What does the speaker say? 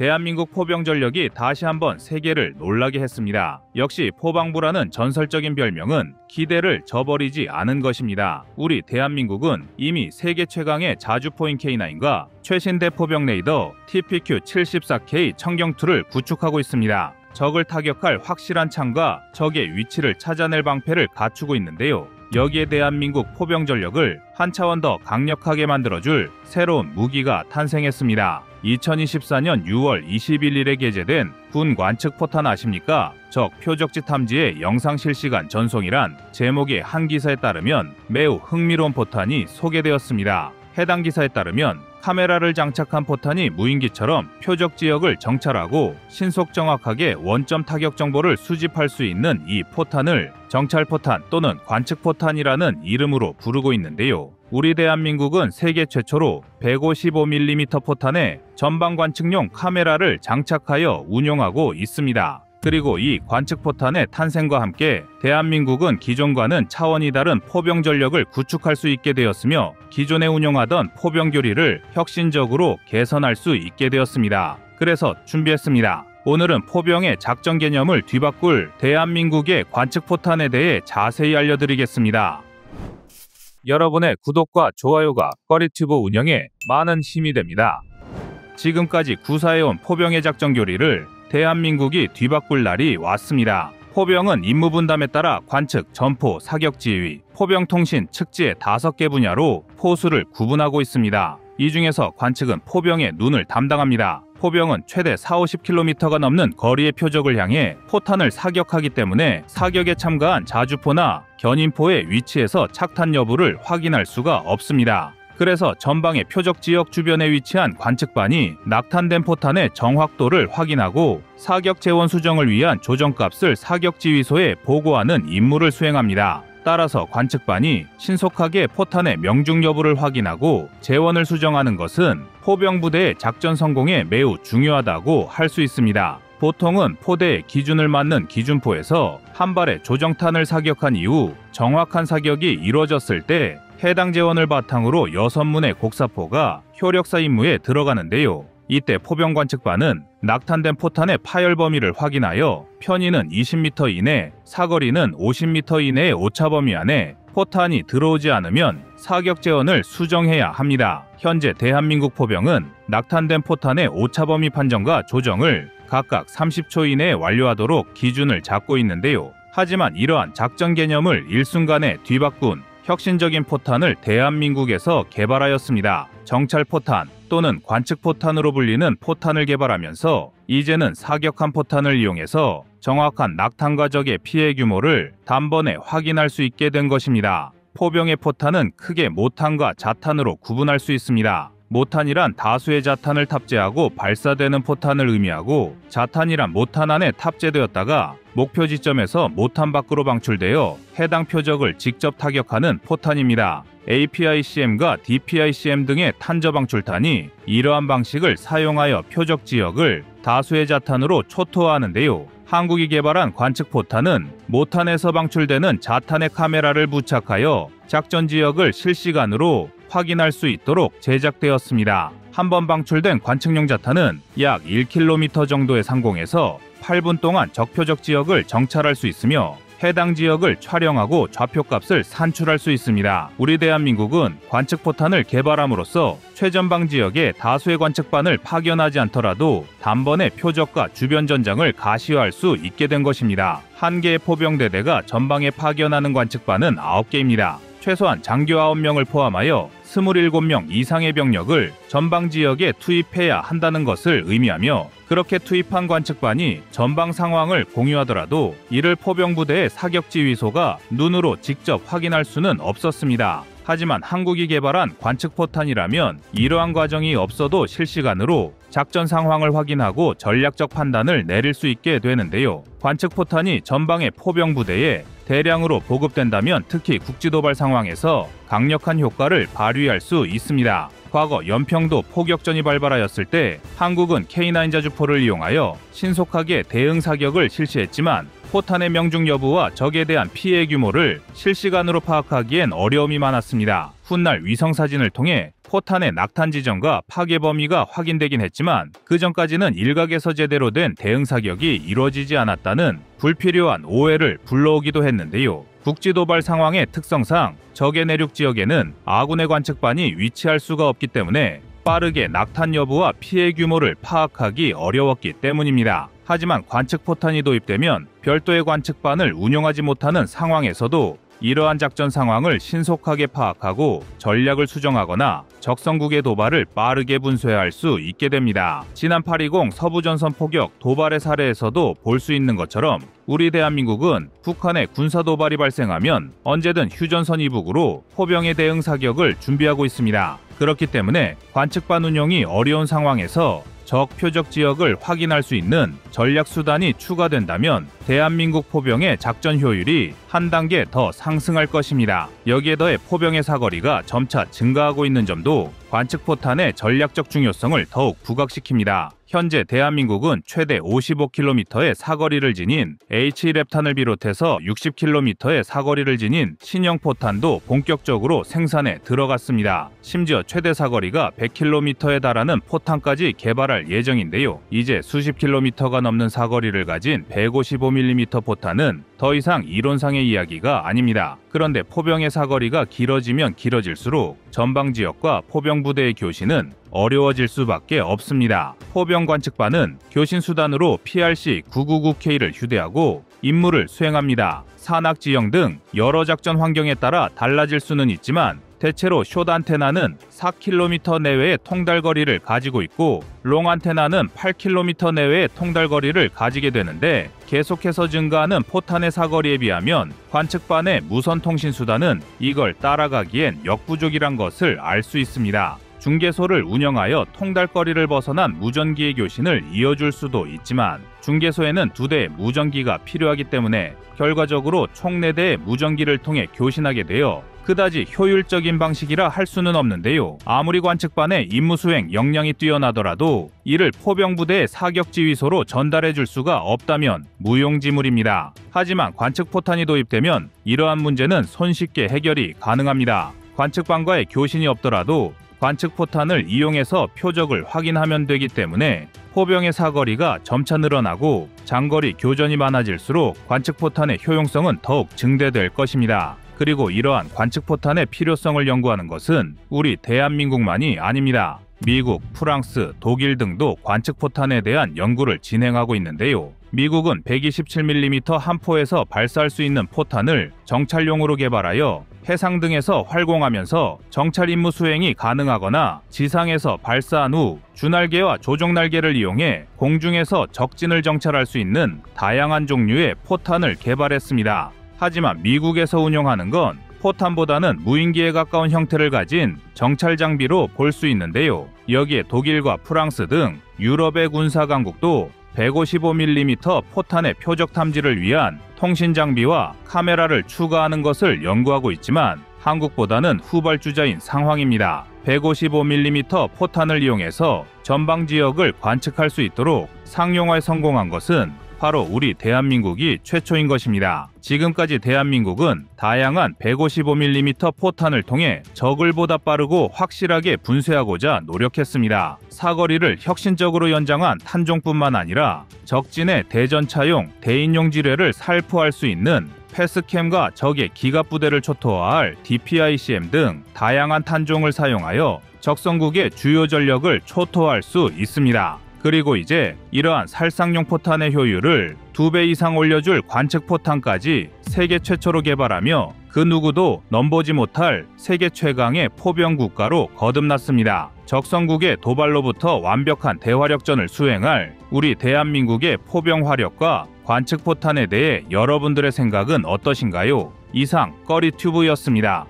대한민국 포병 전력이 다시 한번 세계를 놀라게 했습니다. 역시 포방부라는 전설적인 별명은 기대를 저버리지 않은 것입니다. 우리 대한민국은 이미 세계 최강의 자주포인 K9과 최신대 포병 레이더 TPQ-74K 청경2를 구축하고 있습니다. 적을 타격할 확실한 창과 적의 위치를 찾아낼 방패를 갖추고 있는데요. 여기에 대한민국 포병 전력을 한 차원 더 강력하게 만들어줄 새로운 무기가 탄생했습니다. 2024년 6월 21일에 게재된 군 관측 포탄 아십니까? 적 표적지 탐지의 영상 실시간 전송이란 제목의 한 기사에 따르면 매우 흥미로운 포탄이 소개되었습니다. 해당 기사에 따르면 카메라를 장착한 포탄이 무인기처럼 표적 지역을 정찰하고 신속 정확하게 원점 타격 정보를 수집할 수 있는 이 포탄을 정찰포탄 또는 관측포탄이라는 이름으로 부르고 있는데요. 우리 대한민국은 세계 최초로 155mm 포탄에 전방 관측용 카메라를 장착하여 운용하고 있습니다. 그리고 이 관측포탄의 탄생과 함께 대한민국은 기존과는 차원이 다른 포병 전력을 구축할 수 있게 되었으며 기존에 운용하던 포병 교리를 혁신적으로 개선할 수 있게 되었습니다. 그래서 준비했습니다. 오늘은 포병의 작전 개념을 뒤바꿀 대한민국의 관측포탄에 대해 자세히 알려드리겠습니다. 여러분의 구독과 좋아요가 꺼리튜브 운영에 많은 힘이 됩니다. 지금까지 구사해온 포병의 작전 교리를 대한민국이 뒤바꿀 날이 왔습니다. 포병은 임무 분담에 따라 관측, 전포, 사격 지휘, 포병 통신, 측지의 5개 분야로 포수를 구분하고 있습니다. 이 중에서 관측은 포병의 눈을 담당합니다. 포병은 최대 40-50km가 넘는 거리의 표적을 향해 포탄을 사격하기 때문에 사격에 참가한 자주포나 견인포의 위치에서 착탄 여부를 확인할 수가 없습니다. 그래서 전방의 표적 지역 주변에 위치한 관측반이 낙탄된 포탄의 정확도를 확인하고 사격 재원 수정을 위한 조정값을 사격지휘소에 보고하는 임무를 수행합니다. 따라서 관측반이 신속하게 포탄의 명중 여부를 확인하고 재원을 수정하는 것은 포병 부대의 작전 성공에 매우 중요하다고 할 수 있습니다. 보통은 포대의 기준을 맞는 기준포에서 한 발의 조정탄을 사격한 이후 정확한 사격이 이루어졌을 때 해당 재원을 바탕으로 6문의 곡사포가 효력사 임무에 들어가는데요. 이때 포병 관측반은 낙탄된 포탄의 파열 범위를 확인하여 편의는 20m 이내, 사거리는 50m 이내의 오차 범위 안에 포탄이 들어오지 않으면 사격 재원을 수정해야 합니다. 현재 대한민국 포병은 낙탄된 포탄의 오차 범위 판정과 조정을 각각 30초 이내에 완료하도록 기준을 잡고 있는데요. 하지만 이러한 작전 개념을 일순간에 뒤바꾼 혁신적인 포탄을 대한민국에서 개발하였습니다. 정찰포탄 또는 관측포탄으로 불리는 포탄을 개발하면서 이제는 사격한 포탄을 이용해서 정확한 낙탄과 적의 피해 규모를 단번에 확인할 수 있게 된 것입니다. 포병의 포탄은 크게 모탄과 자탄으로 구분할 수 있습니다. 모탄이란 다수의 자탄을 탑재하고 발사되는 포탄을 의미하고 자탄이란 모탄 안에 탑재되었다가 목표 지점에서 모탄 밖으로 방출되어 해당 표적을 직접 타격하는 포탄입니다. APICM과 DPICM 등의 탄저 방출탄이 이러한 방식을 사용하여 표적 지역을 다수의 자탄으로 초토화하는데요. 한국이 개발한 관측포탄은 모탄에서 방출되는 자탄의 카메라를 부착하여 작전 지역을 실시간으로 확인할 수 있도록 제작되었습니다. 한번 방출된 관측용 자탄은 약 1km 정도의 상공에서 8분 동안 적표적 지역을 정찰할 수 있으며 해당 지역을 촬영하고 좌표값을 산출할 수 있습니다. 우리 대한민국은 관측포탄을 개발함으로써 최전방 지역에 다수의 관측반을 파견하지 않더라도 단번에 표적과 주변 전장을 가시화할 수 있게 된 것입니다. 한 개의 포병대대가 전방에 파견하는 관측반은 9개입니다. 최소한 장교 9명을 포함하여 27명 이상의 병력을 전방 지역에 투입해야 한다는 것을 의미하며 그렇게 투입한 관측반이 전방 상황을 공유하더라도 이를 포병부대의 사격지휘소가 눈으로 직접 확인할 수는 없었습니다. 하지만 한국이 개발한 관측포탄이라면 이러한 과정이 없어도 실시간으로 작전 상황을 확인하고 전략적 판단을 내릴 수 있게 되는데요. 관측포탄이 전방의 포병부대에 대량으로 보급된다면 특히 국지도발 상황에서 강력한 효과를 발휘할 수 있습니다. 과거 연평도 포격전이 발발하였을 때 한국은 K9 자주포를 이용하여 신속하게 대응 사격을 실시했지만 포탄의 명중 여부와 적에 대한 피해 규모를 실시간으로 파악하기엔 어려움이 많았습니다. 훗날 위성사진을 통해 포탄의 낙탄 지점과 파괴 범위가 확인되긴 했지만 그 전까지는 일각에서 제대로 된 대응 사격이 이루어지지 않았다는 불필요한 오해를 불러오기도 했는데요. 국지 도발 상황의 특성상 적의 내륙 지역에는 아군의 관측반이 위치할 수가 없기 때문에 빠르게 낙탄 여부와 피해 규모를 파악하기 어려웠기 때문입니다. 하지만 관측 포탄이 도입되면 별도의 관측반을 운용하지 못하는 상황에서도 이러한 작전 상황을 신속하게 파악하고 전략을 수정하거나 적성국의 도발을 빠르게 분쇄할 수 있게 됩니다. 지난 8.20 서부전선 포격 도발의 사례에서도 볼 수 있는 것처럼 우리 대한민국은 북한의 군사 도발이 발생하면 언제든 휴전선 이북으로 포병의 대응 사격을 준비하고 있습니다. 그렇기 때문에 관측반 운용이 어려운 상황에서 적 표적 지역을 확인할 수 있는 전략 수단이 추가된다면 대한민국 포병의 작전 효율이 한 단계 더 상승할 것입니다. 여기에 더해 포병의 사거리가 점차 증가하고 있는 점도 관측포탄의 전략적 중요성을 더욱 부각시킵니다. 현재 대한민국은 최대 55km의 사거리를 지닌 H-랩탄을 비롯해서 60km의 사거리를 지닌 신형 포탄도 본격적으로 생산에 들어갔습니다. 심지어 최대 사거리가 100km에 달하는 포탄까지 개발할 예정인데요. 이제 수십 킬로미터가 넘는 사거리를 가진 155mm 포탄은 더 이상 이론상의 이야기가 아닙니다. 그런데 포병의 사거리가 길어지면 길어질수록 전방 지역과 포병 부대의 교신은 어려워질 수밖에 없습니다. 포병 관측반은 교신 수단으로 PRC-999K를 휴대하고 임무를 수행합니다. 산악 지형 등 여러 작전 환경에 따라 달라질 수는 있지만 대체로 숏 안테나는 4km 내외의 통달거리를 가지고 있고 롱 안테나는 8km 내외의 통달거리를 가지게 되는데 계속해서 증가하는 포탄의 사거리에 비하면 관측반의 무선 통신 수단은 이걸 따라가기엔 역부족이란 것을 알 수 있습니다. 중계소를 운영하여 통달거리를 벗어난 무전기의 교신을 이어줄 수도 있지만 중계소에는 2대의 무전기가 필요하기 때문에 결과적으로 총 4대의 무전기를 통해 교신하게 되어 그다지 효율적인 방식이라 할 수는 없는데요. 아무리 관측반의 임무수행 역량이 뛰어나더라도 이를 포병부대의 사격지휘소로 전달해 줄 수가 없다면 무용지물입니다. 하지만 관측포탄이 도입되면 이러한 문제는 손쉽게 해결이 가능합니다. 관측반과의 교신이 없더라도 관측포탄을 이용해서 표적을 확인하면 되기 때문에 포병의 사거리가 점차 늘어나고 장거리 교전이 많아질수록 관측포탄의 효용성은 더욱 증대될 것입니다. 그리고 이러한 관측포탄의 필요성을 연구하는 것은 우리 대한민국만이 아닙니다. 미국, 프랑스, 독일 등도 관측포탄에 대한 연구를 진행하고 있는데요. 미국은 127mm 한 포에서 발사할 수 있는 포탄을 정찰용으로 개발하여 해상 등에서 활공하면서 정찰 임무 수행이 가능하거나 지상에서 발사한 후 주날개와 조종날개를 이용해 공중에서 적진을 정찰할 수 있는 다양한 종류의 포탄을 개발했습니다. 하지만 미국에서 운용하는 건 포탄보다는 무인기에 가까운 형태를 가진 정찰 장비로 볼 수 있는데요. 여기에 독일과 프랑스 등 유럽의 군사 강국도 155mm 포탄의 표적 탐지를 위한 통신 장비와 카메라를 추가하는 것을 연구하고 있지만 한국보다는 후발주자인 상황입니다. 155mm 포탄을 이용해서 전방 지역을 관측할 수 있도록 상용화에 성공한 것은 바로 우리 대한민국이 최초인 것입니다. 지금까지 대한민국은 다양한 155mm 포탄을 통해 적을 보다 빠르고 확실하게 분쇄하고자 노력했습니다. 사거리를 혁신적으로 연장한 탄종뿐만 아니라 적진의 대전차용, 대인용 지뢰를 살포할 수 있는 패스캠과 적의 기갑부대를 초토화할 DPICM 등 다양한 탄종을 사용하여 적성국의 주요 전력을 초토화할 수 있습니다. 그리고 이제 이러한 살상용 포탄의 효율을 2배 이상 올려줄 관측포탄까지 세계 최초로 개발하며 그 누구도 넘보지 못할 세계 최강의 포병 국가로 거듭났습니다. 적성국의 도발로부터 완벽한 대화력전을 수행할 우리 대한민국의 포병 화력과 관측포탄에 대해 여러분들의 생각은 어떠신가요? 이상 꺼리튜브였습니다.